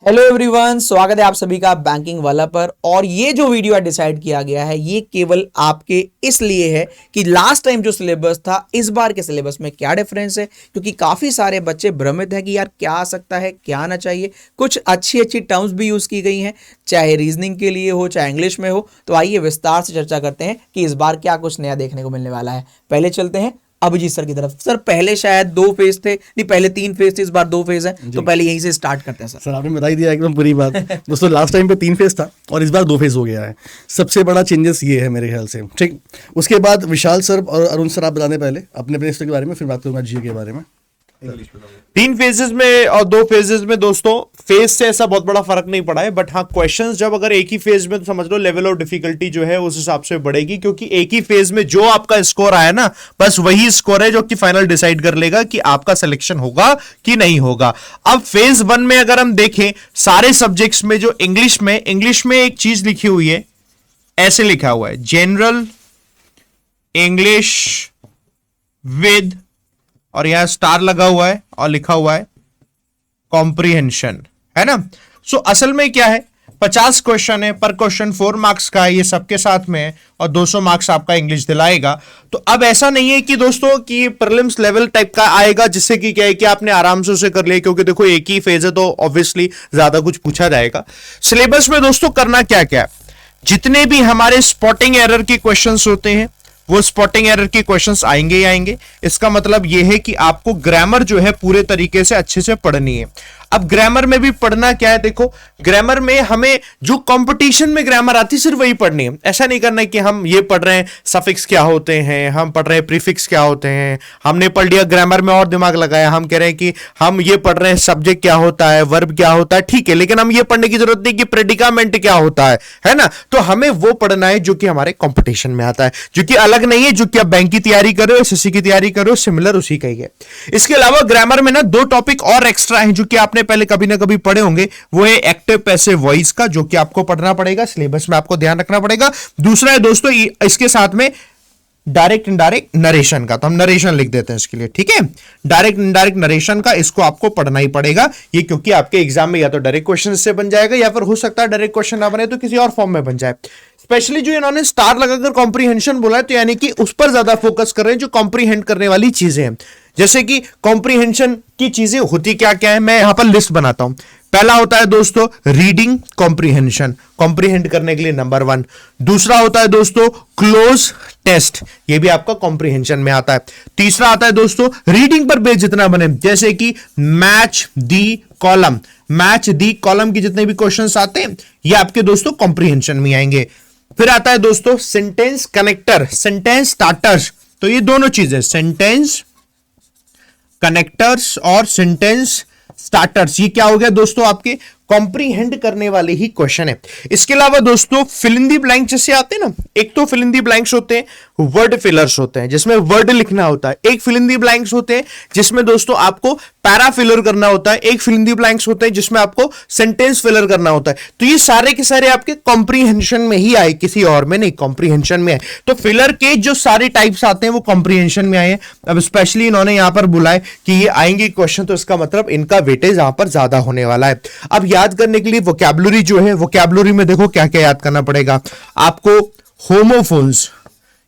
Hello everyone, स्वागत है आप सभी का बैंकिंग वाला पर। और ये जो वीडियो डिसाइड किया गया है ये केवल आपके इसलिए है कि लास्ट टाइम जो सिलेबस था इस बार के सिलेबस में क्या डिफरेंस है, क्योंकि काफी सारे बच्चे भ्रमित हैं कि यार क्या आ सकता है क्या आना चाहिए। कुछ अच्छी अच्छी टर्म्स भी यूज की गई हैं, चाहे रीजनिंग के लिए हो चाहे इंग्लिश में हो। तो आइए विस्तार से चर्चा करते हैं कि इस बार क्या कुछ नया देखने को मिलने वाला है। पहले चलते हैं अभिजीत सर की तरफ। सर पहले शायद 2 फेज थे, नहीं पहले 3 फेज थे, इस बार 2 फेज है, तो पहले यहीं से स्टार्ट करते हैं। सर आपने बता ही दिया एकदम पूरी बात। दोस्तों लास्ट टाइम पे 3 फेज था और इस बार 2 फेज हो गया है। सबसे बड़ा चेंजेस ये है मेरे ख्याल से। ठीक, उसके बाद विशाल सर और अरुण सर आप बताने पहले अपने अपने के बारे में, फिर बात करूंगा जीए के बारे में। 3 फेजेस में और 2 फेजेस में दोस्तों फेज से ऐसा बहुत बड़ा फर्क नहीं पड़ा है, बट हाँ क्वेश्चंस जब अगर एक ही फेज में तो समझ लो लेवल ऑफ डिफिकल्टी जो है उस हिसाब से बढ़ेगी, क्योंकि एक ही फेज में जो आपका स्कोर आया ना बस वही स्कोर है जो कि फाइनल डिसाइड कर लेगा कि आपका सिलेक्शन होगा कि नहीं होगा। अब फेज 1 में अगर हम देखें सारे सब्जेक्ट्स में जो इंग्लिश में एक चीज लिखी हुई है, ऐसे लिखा हुआ है जनरल इंग्लिश विद, और यहां स्टार लगा हुआ है और लिखा हुआ है कॉम्प्रिहेंशन, है ना। सो असल में क्या है, 50 क्वेश्चन है, पर क्वेश्चन 4 मार्क्स का है, ये सबके साथ में है और 200 मार्क्स आपका इंग्लिश दिलाएगा। तो अब ऐसा नहीं है कि दोस्तों कि प्रीलिम्स लेवल टाइप का आएगा जिससे कि क्या है कि आपने आराम से उसे कर लिया, क्योंकि देखो एक ही फेज है तो ऑब्वियसली ज्यादा कुछ पूछा जाएगा। सिलेबस में दोस्तों करना क्या क्या है, जितने भी हमारे स्पॉटिंग एरर के क्वेश्चंस होते हैं वो स्पॉटिंग एरर के क्वेश्चंस आएंगे ही आएंगे। इसका मतलब यह है कि आपको ग्रामर जो है पूरे तरीके से अच्छे से पढ़नी है। अब ग्रामर में भी पढ़ना क्या है, देखो ग्रामर में हमें जो कंपटीशन में ग्रामर आती है सिर्फ वही पढ़नी है। ऐसा नहीं करना है कि हम ये पढ़ रहे हैं सफिक्स क्या होते हैं, हम पढ़ रहे हैं प्रीफिक्स क्या होते हैं, हमने पढ़ लिया ग्रामर में और दिमाग लगाया, हम कह रहे हैं कि हम ये पढ़ रहे हैं सब्जेक्ट क्या होता है, वर्ब क्या होता है, ठीक है, लेकिन हम ये पढ़ने की जरूरत नहीं कि प्रेडिकामेंट क्या होता है ना। तो हमें वो पढ़ना है जो कि हमारे कॉम्पिटिशन में आता है, जो कि अलग नहीं है, जो कि आप बैंक की तैयारी करो, एसएससी की तैयारी करो, सिमिलर उसी का ही है। इसके अलावा ग्रामर में ना 2 टॉपिक और एक्स्ट्रा हैं जो कि आपने पहले कभी ना कभी पढ़े होंगे। वो है एक्टिव पैसिव वॉइस का, जो कि आपको पढ़ना पड़ेगा, सिलेबस में आपको ध्यान रखना पड़ेगा। दूसरा है दोस्तों इसके साथ में डायरेक्ट इनडायरेक्ट नरेशन का, तो हम नरेशन लिख देते हैं इसके लिए, ठीक है। डायरेक्ट इनडायरेक्ट नरेशन का इसको आपको पढ़ना ही पड़ेगा, ये क्योंकि आपके एग्जाम में या तो डायरेक्ट क्वेश्चन से बन जाएगा या फिर हो सकता है डायरेक्ट क्वेश्चन ना बने तो किसी और फॉर्म में बन जाए। स्पेशली जो इन्होंने स्टार लगाकर कॉम्प्रीहेंशन बोला है, तो यानी कि उस पर ज्यादा फोकस कर रहे हैं जो कॉम्प्रीहेंड करने वाली चीजें हैं। जैसे कि कॉम्प्रीहेंशन की चीजें होती क्या क्या है, मैं यहां पर लिस्ट बनाता हूं। पहला होता है दोस्तों रीडिंग कॉम्प्रीहेंशन, कॉम्प्रीहेंड करने के लिए नंबर 1। दूसरा होता है दोस्तों क्लोज टेस्ट, ये भी आपका कॉम्प्रीहेंशन में आता है। तीसरा आता है दोस्तों रीडिंग पर बेस जितना बने, जैसे कि match the column, match the column के जितने भी क्वेश्चंस आते हैं ये आपके दोस्तों कॉम्प्रीहेंशन में आएंगे। फिर आता है दोस्तों सेंटेंस कनेक्टर, सेंटेंस स्टार्टर्स, तो ये दोनों चीजें सेंटेंस कनेक्टर्स और सेंटेंस स्टार्टर्स, ये क्या हो गया दोस्तों आपके कॉम्प्रीहेंड करने वाले ही क्वेश्चन है। इसके अलावा दोस्तों फिल इन दी ब्लैंक जैसे आते हैं ना, एक तो फिल इन दी ब्लैंक्स होते हैं, वर्ड फिलर्स होते हैं जिसमें वर्ड लिखना होता है, एक फिल इन दी ब्लैंक्स होते हैं जिसमें दोस्तों आपको पैरा फिलर करना होता है, एक फिल इन दी ब्लैंक्स होते हैं जिसमें आपको सेंटेंस फिलर करना होता है। तो ये सारे के सारे आपके कॉम्प्रीहेंशन में ही आए, किसी और में नहीं, कॉम्प्रीहेंशन में आए। तो फिलर के जो सारे टाइप्स आते हैं वो कॉम्प्रीहेंशन में आए हैं। अब स्पेशली इन्होंने यहां पर बुलाए कि ये आएंगे क्वेश्चन, तो इसका मतलब इनका वेटेज यहां पर ज्यादा होने वाला है। अब याद करने के लिए वोकैबुलरी जो है, वोकैबुलरी में देखो क्या क्या याद करना पड़ेगा आपको। होमोफोन्स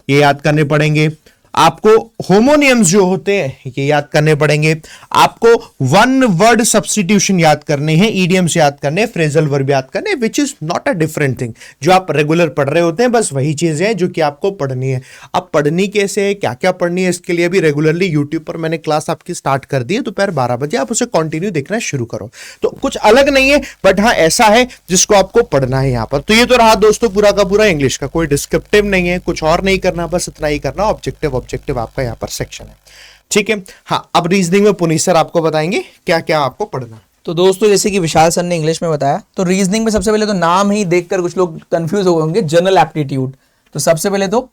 ये याद करने पड़ेंगे आपको, होमोनियम्स जो होते हैं ये याद करने पड़ेंगे आपको, वन वर्ड सब्स्टिट्यूशन याद करने हैं, ईडियम्स याद करने, फ्रेजल वर्ब याद करने, which is not a different thing, जो आप रेगुलर पढ़ रहे होते हैं बस वही चीजें हैं जो कि आपको पढ़नी है। अब पढ़नी कैसे है, क्या क्या पढ़नी है, इसके लिए भी रेगुलरली यूट्यूब पर मैंने क्लास आपकी स्टार्ट कर दी है, दोपहर 12 बजे आप उसे कंटिन्यू देखना शुरू करो। तो कुछ अलग नहीं है, बट हाँ ऐसा है जिसको आपको पढ़ना है यहाँ पर। तो ये तो रहा दोस्तों पूरा का पूरा इंग्लिश का, कोई डिस्क्रिप्टिव नहीं है, कुछ और नहीं करना, बस इतना ही करना, ऑब्जेक्टिव आपका यहाँ पर सेक्शन है, ठीक है। हाँ अब रीजनिंग में पुनीत सर आपको बताएंगे क्या क्या आपको पढ़ना है। तो दोस्तों जैसे कि विशाल सर ने इंग्लिश में बताया, तो रीजनिंग में सबसे पहले तो नाम ही देखकर कुछ लोग कंफ्यूज हो गए होंगे, जनरल एप्टीट्यूड। तो सबसे पहले तो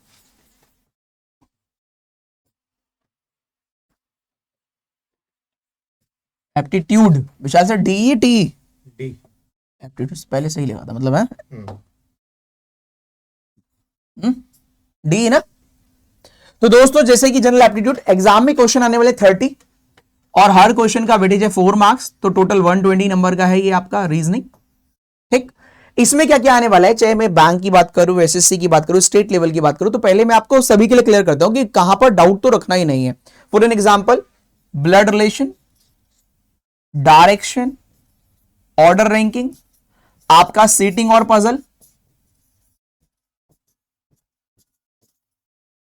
aptitude, Vishal sir D T D, aptitude पहले सही लगा था, मतलब है डी ना। तो दोस्तों जैसे कि जनरल एप्टीट्यूड एग्जाम में क्वेश्चन आने वाले 30, और हर क्वेश्चन का वेटेज है 4 मार्क्स, तो टोटल 120 नंबर का है ये आपका रीजनिंग। ठीक, इसमें क्या क्या आने वाला है, चाहे मैं बैंक की बात करूं, एसएससी की बात करूं, स्टेट लेवल की बात करूं, तो पहले मैं आपको सभी के लिए क्लियर करता हूं कि कहां पर डाउट तो रखना ही नहीं है। For an example, blood relation, direction, order ranking, आपका सीटिंग और पजल,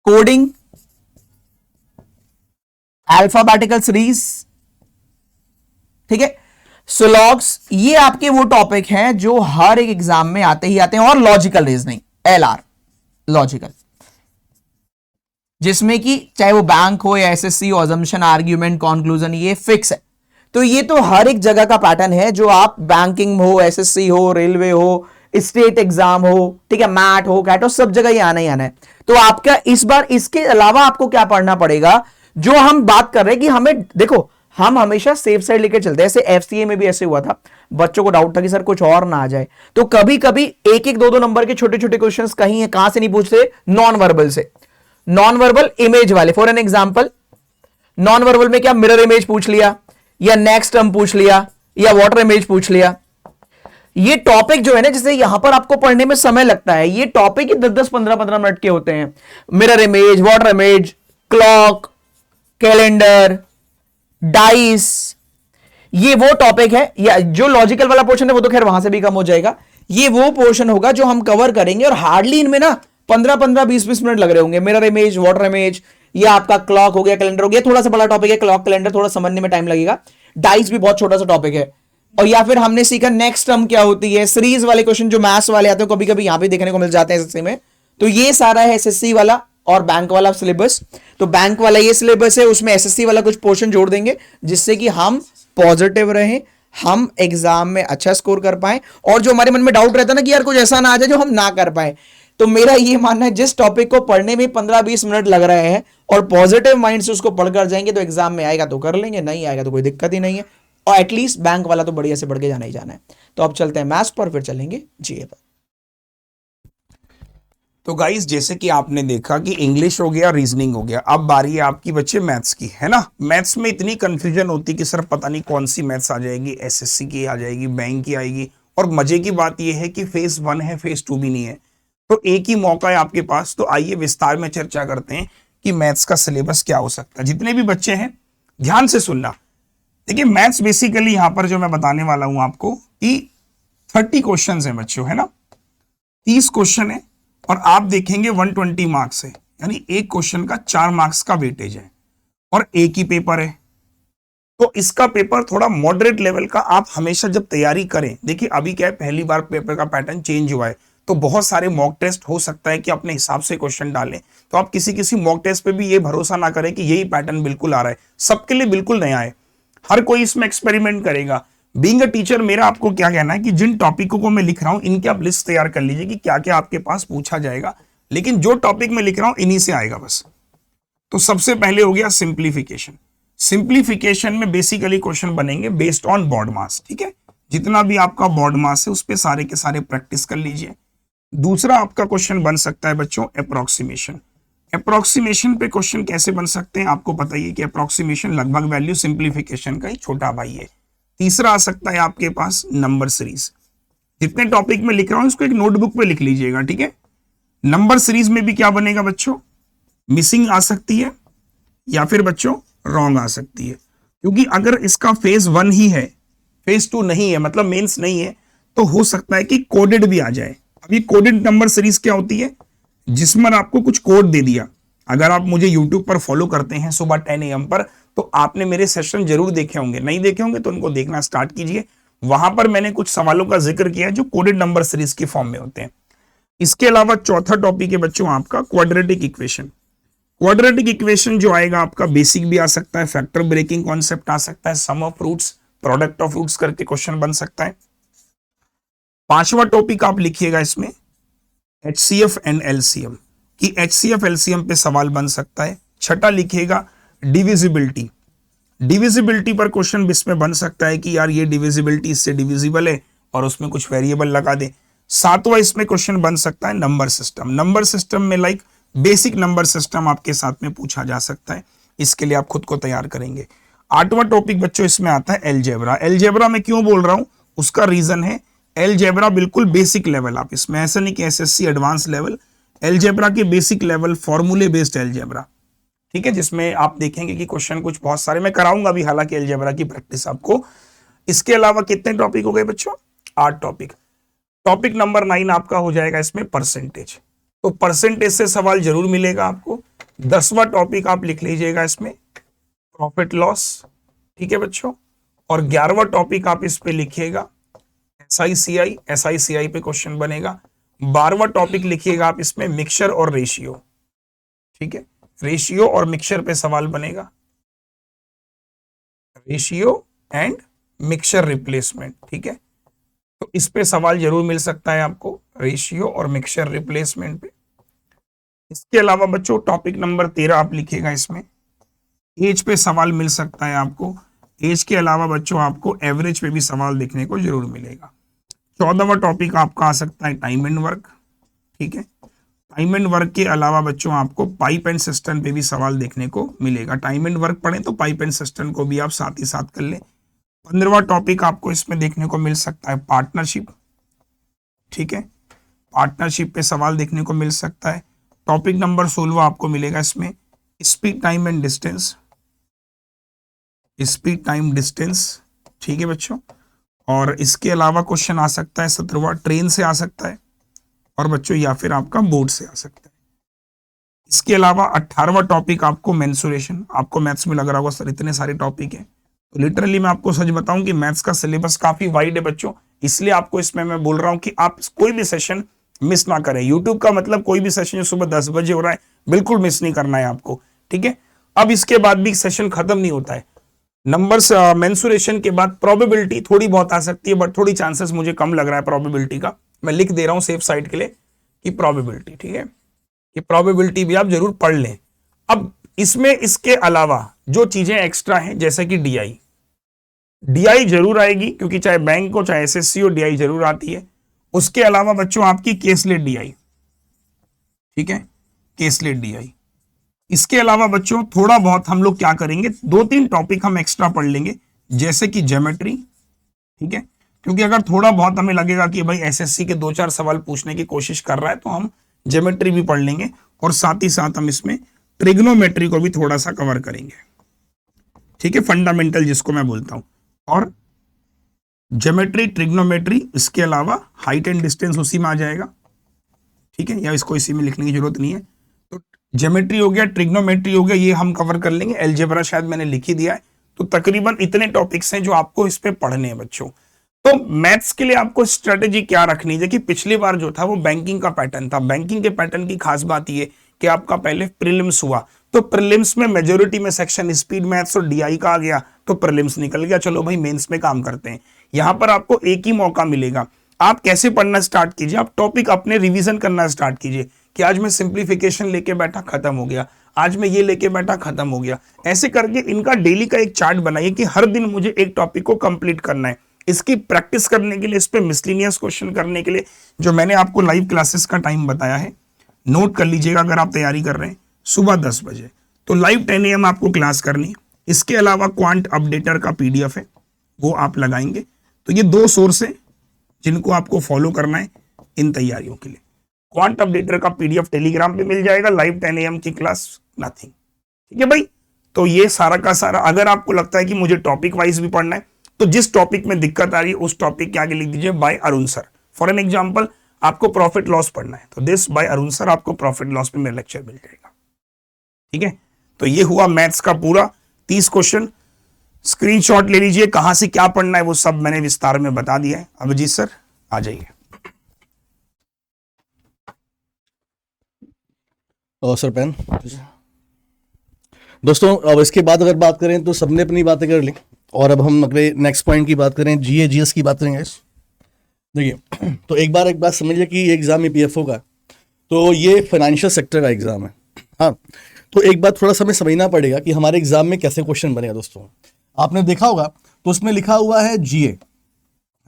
कोडिंग, अल्फाबेटिकल सीरीज, ठीक है, स्लॉग्स, ये आपके वो टॉपिक हैं जो हर एक एग्जाम में आते ही आते हैं। और लॉजिकल रीजनिंग, एलआर लॉजिकल, जिसमें कि चाहे वो बैंक हो या एसएससी हो, अजम्पशन, आर्ग्यूमेंट, कंक्लूजन, ये फिक्स है। तो ये तो हर एक जगह का पैटर्न है, जो आप बैंकिंग हो, एसएससी हो, रेलवे हो, स्टेट एग्जाम हो, ठीक है, मैट हो, कैट हो, सब जगह ये आना ही आना है। तो आपका इस बार इसके अलावा आपको क्या पढ़ना पड़ेगा, जो हम बात कर रहे हैं कि हमें देखो, हम हमेशा सेफ साइड लेकर चलते हैं। ऐसे एफसीए में भी ऐसे हुआ था, बच्चों को डाउट था कि सर कुछ और ना आ जाए, तो कभी कभी एक एक दो दो नंबर के छोटे छोटे क्वेश्चंस कहां से नहीं पूछते, नॉन वर्बल से, नॉन वर्बल इमेज वाले। For an example, non verbal में क्या मिरर इमेज पूछ लिया, या नेक्स्ट टर्म पूछ लिया, या वाटर इमेज पूछ लिया। ये टॉपिक जो है ना, जिसे यहां पर आपको पढ़ने में समय लगता है, ये टॉपिक ही 10-10, 15-15 मिनट के होते हैं। Mirror image, water image, clock, calendar, dice, ये वो टॉपिक है। या जो लॉजिकल वाला पोर्शन है वो तो खैर वहां से भी कम हो जाएगा। ये वो पोर्शन होगा जो हम कवर करेंगे, और हार्डली इनमें ना 15-15, 20-20 मिनट लग रहे होंगे। मिरर इमेज, वाटर इमेज, या आपका क्लॉक हो गया, कैलेंडर हो गया, थोड़ा सा बड़ा टॉपिक है क्लॉक कैलेंडर, थोड़ा समझने में टाइम लगेगा। डाइस भी बहुत छोटा सा टॉपिक है। और या फिर हमने सीखा नेक्स्ट टर्म क्या होती है, सीरीज वाले क्वेश्चन जो मैथ्स वाले आते हैं कभी कभी यहां पे देखने को मिल जाते हैं एसएससी में। तो ये सारा है एसएससी वाला और बैंक वाला सिलेबस। तो बैंक वाला ये सिलेबस है, उसमें एसएससी वाला कुछ पोर्शन जोड़ देंगे, जिससे कि हम पॉजिटिव रहें, हम एग्जाम में अच्छा स्कोर कर पाए। और जो हमारे मन में डाउट रहता है ना कि यार कुछ ऐसा ना आ जाए जो हम ना कर पाए, तो मेरा ये मानना है जिस टॉपिक को पढ़ने में 15-20 मिनट लग रहे हैं और पॉजिटिव माइंड से उसको पढ़कर जाएंगे, तो एग्जाम में आएगा तो कर लेंगे, नहीं आएगा तो कोई दिक्कत ही नहीं है। और एटलीस्ट बैंक वाला तो बढ़िया से बढ़ के जाना ही जाना है। तो अब चलते हैं मैथ्स पर, फिर चलेंगे जीए पर। तो गाइस, जैसे कि आपने देखा कि इंग्लिश हो गया, रीजनिंग हो गया, अब बारी है आपकी बच्चे मैथ्स की, है ना। मैथ्स में इतनी कंफ्यूजन होती कि सर पता नहीं कौन सी मैथ्स आ जाएगी, एसएससी की आ जाएगी, बैंक की आएगी। और मजे की बात यह है कि फेज 1 है, फेज 2 भी नहीं है, तो एक ही मौका है आपके पास। तो आइए विस्तार में चर्चा करते हैं कि मैथ्स का सिलेबस क्या हो सकता है। जितने भी बच्चे हैं ध्यान से सुनना। देखिए, मैथ्स बेसिकली यहां पर जो मैं बताने वाला हूं आपको कि 30 क्वेश्चन है बच्चों, है ना, 30 क्वेश्चन है, और आप देखेंगे 120 मार्क्स है, यानी एक क्वेश्चन का 4 मार्क्स का वेटेज है, और एक ही पेपर है। तो इसका पेपर थोड़ा मॉडरेट लेवल का आप हमेशा जब तैयारी करें, देखिए अभी क्या है, पहली बार पेपर का पैटर्न चेंज हुआ है, तो बहुत सारे मॉक टेस्ट हो सकता है कि अपने हिसाब से क्वेश्चन डालें। तो आप किसी किसी मॉक टेस्ट पे भी ये भरोसा ना करें कि यही पैटर्न बिल्कुल आ रहा है, सबके लिए बिल्कुल नया है, हर कोई इसमें एक्सपेरिमेंट करेगा। बीइंग अ टीचर मेरा आपको क्या कहना है कि जिन टॉपिकों को मैं लिख रहा हूं, इनकी आप लिस्ट तैयार कर लीजिए कि क्या क्या आपके पास पूछा जाएगा, लेकिन जो टॉपिक मैं लिख रहा हूं इन्हीं से आएगा बस। तो सबसे पहले हो गया सिंप्लीफिकेशन। सिंप्लीफिकेशन में बेसिकली क्वेश्चन बनेंगे बेस्ड ऑन बॉड मास, ठीक है, जितना भी आपका बॉड मास है उस पे सारे के सारे प्रैक्टिस कर लीजिए। दूसरा आपका क्वेश्चन बन सकता है बच्चों अप्रोक्सीमेशन। अप्रोक्सीमेशन पे क्वेश्चन कैसे बन सकते हैं, आपको पता ही है कि अप्रोक्सीमेशन लगभग वैल्यू सिंप्लीफिकेशन का ही छोटा भाई है। तीसरा आ सकता है आपके पास नंबर सीरीज। जितने टॉपिक में लिख रहा हूं उसको एक नोटबुक पे लिख लीजिएगा, ठीक है। नंबर सीरीज में भी क्या बनेगा बच्चों, मिसिंग आ सकती है या फिर बच्चों रॉन्ग आ सकती है, क्योंकि अगर इसका फेज 1 ही है, फेज 2 नहीं है, मतलब मेंस नहीं है, तो हो सकता है कि कोडेड भी आ जाए। अभी कोडेड नंबर सीरीज क्या होती है, जिसमें आपको कुछ कोड दे दिया। अगर आप मुझे YouTube पर फॉलो करते हैं सुबह 10 AM पर, तो आपने मेरे सेशन जरूर देखे होंगे, नहीं देखे होंगे तो उनको देखना स्टार्ट कीजिए। वहां पर मैंने कुछ सवालों का जिक्र किया है जो कोडेड नंबर सीरीज की फॉर्म में होते हैं। इसके अलावा चौथा टॉपिक है बच्चों आपका क्वाड्रेटिक इक्वेशन। क्वाड्रेटिक इक्वेशन जो आएगा आपका बेसिक भी आ सकता है, फैक्टर ब्रेकिंग कॉन्सेप्ट आ सकता है, sum of roots, product of roots करके क्वेश्चन बन सकता है। पांचवा टॉपिक आप लिखिएगा इसमें HCF एंड LCM, कि HCF LCM पे सवाल बन सकता है। छठा लिखिएगा डिविजिबिलिटी। डिविजिबिलिटी पर क्वेश्चन इसमें बन सकता है कि यार ये डिविजिबिलिटी इससे डिविजिबल है और उसमें कुछ वेरिएबल लगा दे। सातवां इसमें क्वेश्चन बन सकता है नंबर सिस्टम। नंबर सिस्टम में लाइक बेसिक नंबर सिस्टम आपके साथ में पूछा जा सकता है, इसके लिए आप खुद को तैयार करेंगे। 8वां टॉपिक बच्चों इसमें आता है एलजेब्रा। एलजेब्रा में क्यों बोल रहा हूं, उसका रीजन है एलजेब्रा बिल्कुल बेसिक लेवल, आप इसमें ऐसा नहीं कि एसएससी एडवांस लेवल, एलजेब्रा के बेसिक लेवल फॉर्मूले बेस्ड एलजेब्रा, ठीक है, जिसमें आप देखेंगे कि क्वेश्चन कुछ बहुत सारे मैं कराऊंगा भी, हालांकि एलजेब्रा की प्रैक्टिस आपको। इसके अलावा कितने टॉपिक हो गए बच्चों, 8 टॉपिक। टॉपिक नंबर 9 आपका हो जाएगा इसमें परसेंटेज, तो परसेंटेज से सवाल जरूर मिलेगा आपको। 10वां टॉपिक आप लिख लीजिएगा इसमें प्रॉफिट लॉस, ठीक है बच्चों, और 11वां टॉपिक आप इस पे लिखिएगा एसआईसीआई, एसआईसीआई पे क्वेश्चन बनेगा। 12वां टॉपिक लिखिएगा आप इसमें मिक्सचर और रेशियो, ठीक है, रेशियो और मिक्सचर पे सवाल बनेगा, रेशियो एंड मिक्सचर रिप्लेसमेंट, ठीक है, तो इस पे सवाल जरूर मिल सकता है आपको, रेशियो और मिक्सचर रिप्लेसमेंट पे। इसके अलावा बच्चों टॉपिक नंबर 13 आप लिखिएगा इसमें एज पे सवाल मिल सकता है आपको। एज के अलावा बच्चों आपको एवरेज पे भी सवाल देखने को जरूर मिलेगा। 14वां टॉपिक आपका आ सकता है टाइम एंड वर्क, ठीक है, टाइम एंड वर्क के अलावा बच्चों आपको पाइप एंड सिस्टम पे भी सवाल देखने को मिलेगा। टाइम एंड वर्क पढ़ें तो पाइप एंड सिस्टम को भी आप साथ ही साथ कर लें। 15वां टॉपिक आपको इसमें देखने को मिल सकता है पार्टनरशिप, ठीक है, पार्टनरशिप पे सवाल देखने को मिल सकता है। टॉपिक नंबर 16 आपको मिलेगा इसमें speed time and distance, speed time distance, ठीक है बच्चों, और इसके अलावा क्वेश्चन आ सकता है 17वां ट्रेन से आ सकता है, और बच्चों या फिर आपका बोर्ड से आ सकता है। इसके अलावा 18वां टॉपिक आपको मेंसुरेशन, आपको मैथ्स में लग रहा होगा सर इतने सारे टॉपिक हैं, तो लिटरली मैं आपको सच बताऊं कि मैथ्स का सिलेबस काफी वाइड है बच्चों, इसलिए आपको इसमें मैं बोल रहा हूं कि आप कोई भी सेशन मिस ना करें। यूट्यूब का मतलब कोई भी सेशन जो सुबह 10 बजे हो रहा है बिल्कुल मिस नहीं करना है आपको, ठीक है। अब इसके बाद भी सेशन खत्म नहीं होता है, नंबर्स मेंसुरेशन के बाद प्रोबेबिलिटी थोड़ी बहुत आ सकती है, बट थोड़ी चांसेस मुझे कम लग रहा है प्रोबेबिलिटी का, मैं लिख दे रहा हूं सेफ साइड के लिए कि प्रोबेबिलिटी, ठीक है, कि प्रोबेबिलिटी भी आप जरूर पढ़ लें। अब इसमें इसके अलावा जो चीजें एक्स्ट्रा हैं जैसे कि डीआई, डीआई जरूर आएगी क्योंकि चाहे बैंक हो चाहे एसएससी हो डीआई जरूर आती है। उसके अलावा बच्चों आपकी केसलेट डीआई, ठीक है, केसलेट डीआई। इसके अलावा बच्चों थोड़ा बहुत हम लोग क्या करेंगे, 2-3 टॉपिक हम एक्स्ट्रा पढ़ लेंगे जैसे कि ज्योमेट्री, ठीक है, क्योंकि अगर थोड़ा बहुत हमें लगेगा कि भाई एसएससी के 2-4 सवाल पूछने की कोशिश कर रहा है तो हम ज्योमेट्री भी पढ़ लेंगे, और साथ ही साथ हम इसमें ट्रिग्नोमेट्री को भी थोड़ा सा कवर करेंगे, ठीक है, फंडामेंटल जिसको मैं बोलता हूं, और ज्योमेट्री ट्रिग्नोमेट्री, इसके अलावा हाइट एंड डिस्टेंस उसी में आ जाएगा, ठीक है, या इसको इसी में लिखने की जरूरत नहीं है। तो ज्योमेट्री हो गया, ट्रिग्नोमेट्री हो गया, ये हम कवर कर लेंगे। एलजेब्रा शायद मैंने लिख ही दिया है, तो तकरीबन इतने टॉपिक्स हैं जो आपको इस पे पढ़ने हैं बच्चों। तो मैथ्स के लिए आपको स्ट्रेटेजी क्या रखनी है कि पिछली बार जो था वो बैंकिंग का पैटर्न था। बैंकिंग के पैटर्न की खास बात ये कि आपका पहले प्रीलिम्स हुआ, तो प्रीलिम्स में मेजोरिटी में सेक्शन स्पीड मैथ्स और डीआई का आ गया, तो प्रीलिम्स निकल गया, चलो भाई मेंस में काम करते हैं। यहां पर आपको एक ही मौका मिलेगा, आप कैसे पढ़ना स्टार्ट कीजिए, आप टॉपिक अपने रिवीजन करना स्टार्ट कीजिए कि आज मैं सिंप्लीफिकेशन लेके बैठा खत्म हो गया, आज मैं ये लेके बैठा खत्म हो गया। ऐसे करके इनका डेली का एक चार्ट बनाइए कि हर दिन मुझे एक टॉपिक को कंप्लीट करना है। इसकी प्रैक्टिस करने के लिए, इस पे मिसलिनियस क्वेश्चन करने के लिए जो मैंने आपको लाइव क्लासेस का टाइम बताया है नोट कर लीजिएगा। अगर आप तैयारी कर रहे हैं सुबह 10 बजे तो लाइव 10 AM आपको क्लास करनी है। इसके अलावा क्वांट अपडेटर का PDF है वो आप लगाएंगे। तो ये 2 सोर्स है जिनको आपको फॉलो करना है इन तैयारियों के लिए। क्वांट अपडेटर का PDF टेलीग्राम पे मिल जाएगा, लाइव 10 AM की क्लास नथिंग, ठीक है भाई। तो ये सारा का सारा, अगर आपको लगता है कि मुझे टॉपिक वाइज भी पढ़ना है तो जिस टॉपिक में दिक्कत आ रही है उस टॉपिक के आगे लिख दीजिए by Arun sir. For an example आपको प्रॉफिट लॉस पढ़ना है तो दिस बाय अरुण सर, आपको प्रॉफिट लॉस पे मेरा लेक्चर मिल जाएगा, ठीक है। तो ये हुआ मैथ्स का पूरा 30 क्वेश्चन। स्क्रीनशॉट ले लीजिए, कहां से क्या पढ़ना है वो सब मैंने विस्तार में बता दिया है। अभिजीत सर आ जाइए। सर पेन दोस्तों, अब इसके बाद अगर बात करें तो सबने अपनी बातें कर ली, और अब हम अगले नेक्स्ट पॉइंट की बात करें, GS की बात करेंगे। देखिए, तो एक बात समझिए कि ये एग्जाम EPFO का, तो ये फाइनेंशियल सेक्टर का एग्जाम है। हाँ, तो एक बात थोड़ा सा हमें समझना पड़ेगा कि हमारे एग्जाम में कैसे क्वेश्चन बनेगा। दोस्तों आपने देखा होगा तो उसमें लिखा हुआ है GA,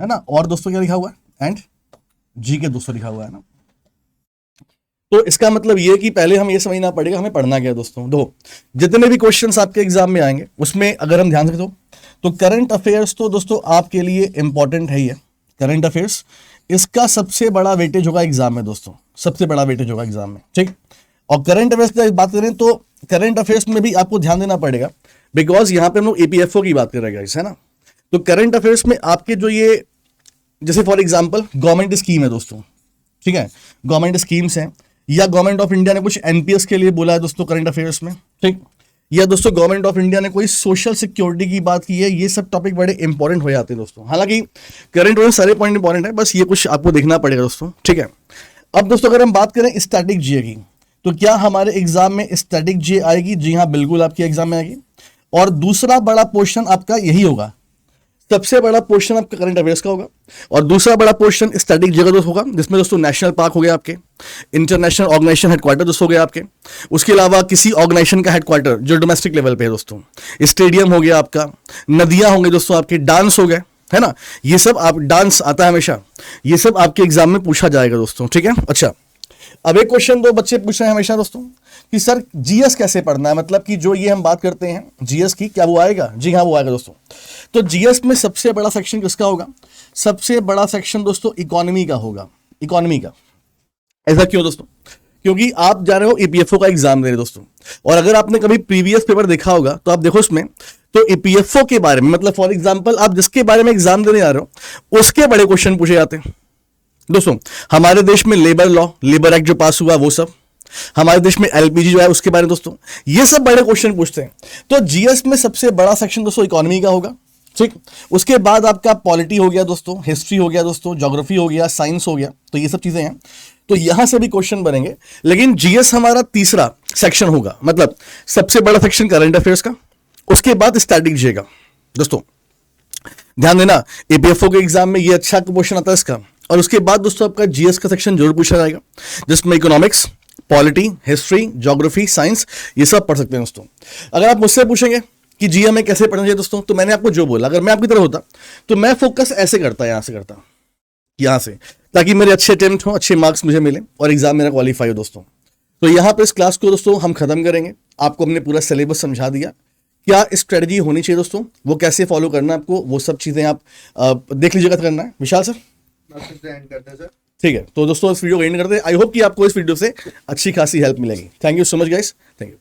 है ना, और दोस्तों क्या लिखा हुआ है, एंड GK दोस्तों लिखा हुआ है ना। तो इसका मतलब ये है कि पहले हम ये समझना पड़ेगा हमें पढ़ना क्या है दोस्तों। दो जितने भी क्वेश्चंस आपके एग्जाम में आएंगे उसमें अगर हम ध्यान रखें तो करंट अफेयर्स तो दोस्तों आपके लिए इंपॉर्टेंट है ही है। करंट अफेयर्स इसका सबसे बड़ा वेटेज होगा एग्जाम में दोस्तों, सबसे बड़ा वेटेज होगा एग्जाम में, ठीक। और करंट अफेयर्स की बात करें तो करंट अफेयर्स में भी आपको ध्यान देना पड़ेगा, बिकॉज यहाँ पे हम लोग APFO की बात कर रहे हैं, है ना। तो करंट अफेयर्स में आपके जो ये जैसे फॉर एग्जाम्पल गवर्नमेंट स्कीम है दोस्तों, ठीक है, गवर्नमेंट स्कीम्स हैं, या गवर्नमेंट ऑफ इंडिया ने कुछ NPS के लिए बोला है दोस्तों करंट अफेयर्स में, ठीक, या दोस्तों गवर्नमेंट ऑफ इंडिया ने कोई सोशल सिक्योरिटी की बात की है, ये सब टॉपिक बड़े इंपॉर्टेंट हो जाते हैं दोस्तों। हालांकि करंट अफेयर्स सारे पॉइंट इंपॉर्टेंट है, बस ये कुछ आपको देखना पड़ेगा दोस्तों, ठीक है। अब दोस्तों अगर हम बात करें स्टैटिक जीए की, तो क्या हमारे एग्जाम में स्टैटिक जीए आएगी? जी हाँ, बिल्कुल आपके एग्जाम में आएगी। और दूसरा बड़ा पोर्शन आपका यही होगा, सबसे बड़ा पोर्शन आपका करंट अफेयर्स का होगा, और दूसरा बड़ा पोर्शन स्टैटिक जगह दोस्त होगा, जिसमें दोस्तों नेशनल पार्क हो गया आपके, इंटरनेशनल ऑर्गेनाइजेशन हेडक्वार्टर दोस्तों हो गया आपके, उसके अलावा किसी ऑर्गेनाइजेशन का हेडक्वार्टर जो डोमेस्टिक लेवल पे है दोस्तों, स्टेडियम हो गया आपका, नदियां होंगे दोस्तों आपके, डांस हो गए, है ना, ये सब आप डांस आता है हमेशा, ये सब आपके एग्जाम में पूछा जाएगा दोस्तों, ठीक है। अच्छा, अब एक क्वेश्चन दो बच्चे पूछ रहे हैं हमेशा दोस्तों कि सर जीएस कैसे पढ़ना है, मतलब कि जो ये हम बात करते हैं जीएस की, क्या वो आएगा? जी हाँ, वो आएगा दोस्तों। तो जीएस में सबसे बड़ा सेक्शन किसका होगा? सबसे बड़ा सेक्शन दोस्तों इकोनॉमी का होगा, इकोनॉमी का। ऐसा क्यों दोस्तों? क्योंकि आप जा रहे हो EPFO का एग्जाम दे रहे दोस्तों, और अगर आपने कभी प्रीवियस पेपर देखा होगा तो आप देखो उसमें तो EPFO के बारे में, मतलब फॉर एग्जाम्पल आप जिसके बारे में एग्जाम देने जा रहे हो उसके बड़े क्वेश्चन पूछे जाते हैं दोस्तों। हमारे देश में लेबर लॉ, लेबर एक्ट जो पास हुआ वो सब, हमारे देश में LPG जो है उसके बारे में दोस्तों, ये सब बड़े क्वेश्चन पूछते हैं। तो जीएस में सबसे बड़ा सेक्शन दोस्तों इकोनॉमी का होगा, ठीक। उसके बाद आपका पॉलिटी हो गया दोस्तों, हिस्ट्री हो गया दोस्तों, ज्योग्राफी हो गया, साइंस हो गया, तो ये सब चीजें हैं। तो यहां से भी क्वेश्चन बनेंगे, लेकिन जीएस हमारा तीसरा सेक्शन होगा, मतलब सबसे बड़ा सेक्शन करंट अफेयर्स का, उसके बाद स्टैटिक जीए का दोस्तों। ध्यान देना, APFO के एग्जाम में ये अच्छा क्वेश्चन आता है इसका। और उसके बाद दोस्तों आपका जीएस का सेक्शन जरूर पूछा जाएगा, जिसमें economics, polity, history, geography, science, ये सब पढ़ सकते हैं दोस्तों। अगर आप मुझसे पूछेंगे कि जीए में कैसे पढ़ना चाहिए दोस्तों, तो मैंने आपको जो बोला, अगर मैं आपकी तरह होता तो मैं फोकस ऐसे करता, यहां से करता, यहां से, ताकि मेरे अच्छे अटेम्प्ट हो, अच्छे मार्क्स मुझे मिले और एग्जाम मेरा क्वालिफाई हो दोस्तों। तो यहां पर इस क्लास को दोस्तों हम खत्म करेंगे। आपको हमने पूरा सिलेबस समझा दिया, क्या स्ट्रेटजी होनी चाहिए दोस्तों, वो कैसे फॉलो करना है आपको, वो सब चीजें आप देख लीजिएगा करना है। विशाल सर ठीक है, तो दोस्तों इस वीडियो को एंड करते हैं। आई होप कि आपको इस वीडियो से अच्छी खासी हेल्प मिलेगी। Thank you so much guys, thank you.